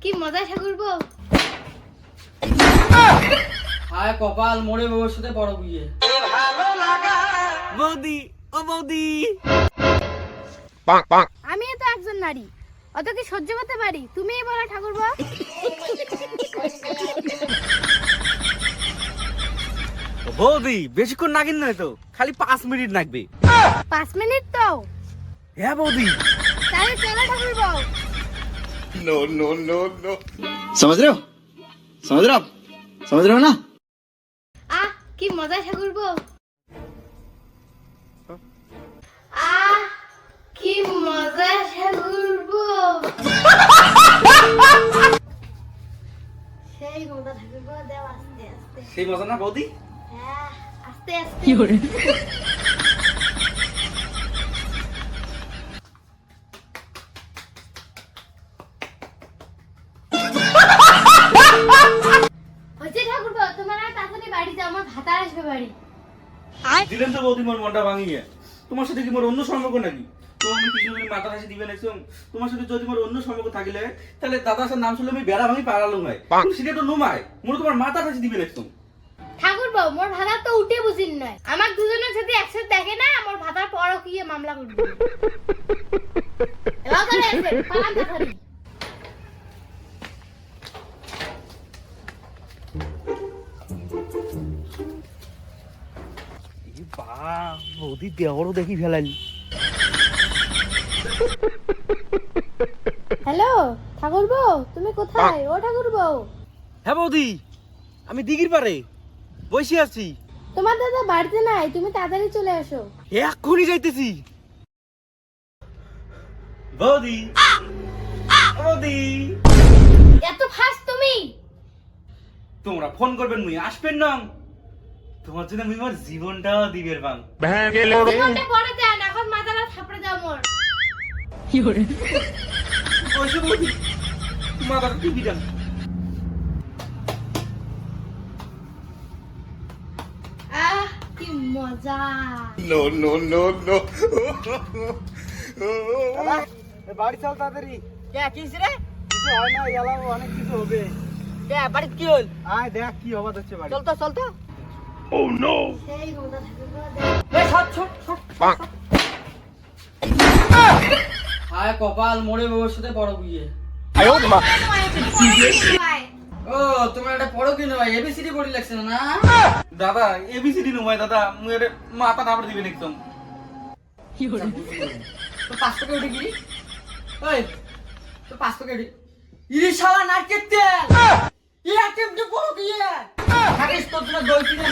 কি মজা ঠাকুর বউ। হায় কপাল মোড়ে বউর সাথে বড় বিয়ে। বৌদি ও বৌদি, আমি তো একজন নারী, অত কি সহ্য করতে পারি? তুমিই বলো ঠাকুর বউ। বৌদি বেশিক্ষণ নাগিন নয় তো, খালি 5 মিনিট লাগবে। 5 মিনিট তো? হ্যাঁ বৌদি। তাহলে চলো ঠাকুর বউ। नो नो नो नो समझ रहे हो आप समझ रहे हो ना। আহ কি মজা ঠাকুর বউ। কি মজা ঠাকুর বউ। সেই মজা ঠাকুর বউ, দেও আস্তে আস্তে। সেই মজা না বৌদি? হ্যাঁ আস্তে আস্তে। হচ্ছে ঠাকুর বউ, তোমার আর তাড়াতাড়ি বাড়ি যাও, আমার ভাতা আসবে বাড়ি। দিলেন তো বৌদি মোর মনটা ভাঙিয়ে। তোমার সাথে কি মোর অন্য সম্পর্ক নাকি? তো আমি কিছু যদি মাথা হাসি দিবে নাকি? তোমার সাথে যদি মোর অন্য সম্পর্ক থাকিলে তাহলে দাদার সাথে নাম শুনলে আমি বেড়া ভাঙি পারালুম হয়। তুমি সেটা তো নুমায় মোর তোমার মাথা হাসি দিবে নাকি? ঠাকুর বউ, মোর ভাতা তো উঠে বুঝিন নয়, আমার দুজনের সাথে একসাথে দেখে না, আমার ভাতার পরও কি মামলা করবে। এবার করে এসে পালান তাড়াতাড়ি। বৌদি দেওয়ারও দেখি ফেলালি। হ্যালো ঠাকুর বউ, তুমি কোথায়? ও ঠাকুর বউ, হ্যাঁ বৌদি, আমি দিঘির পারে বসে আছি। তোমার দাদা বাড়িতে নাই, তুমি তাড়াতাড়ি চলে এসো। এক্ষুনি যাইতেছি। বৌদি বৌদি, এত ফাস্ট তুমি? তোমরা ফোন করবেন মুই আসবেন না, তোমার জন্য আমি আমার জীবনটাও দিবের বাং। জীবনটা পরে দেন, এখন মাথাটা থাপড়ে দাও মোর। বসে বৌদি মাথাটা টিপি দেন। আহ কি মজা। नो नो नो नो বাড়ি চল তাড়াতাড়ি। কে কিস রে? কিছু হয় না, এলাও অনেক কিছু হবে। কে বাড়িতে কি হল? আয় দেখ কি হওয়া হচ্ছে বাড়ি। চল তো চল তো। সেই মজা ঠাকুর বউ। এ সর সর সর। হায় কপাল মোড়ে বউর সাথে বড় বিয়ে। ও তোমার একটা পড়ো কি নয়, এবিসিডি পড়ি লাগছে না? দাদা এবিসিডি নুমায় দাদা, মুই এর মাথা নাপড়ে দিবেন একদম। তো 5 টাকা উঠে গিরি। ওই তো 5 টাকা উঠে ইরি শালা নারকেল তেল। ইয়া কেমনে পড়ো কি? থাকিস তোর জন্য দই কিনে।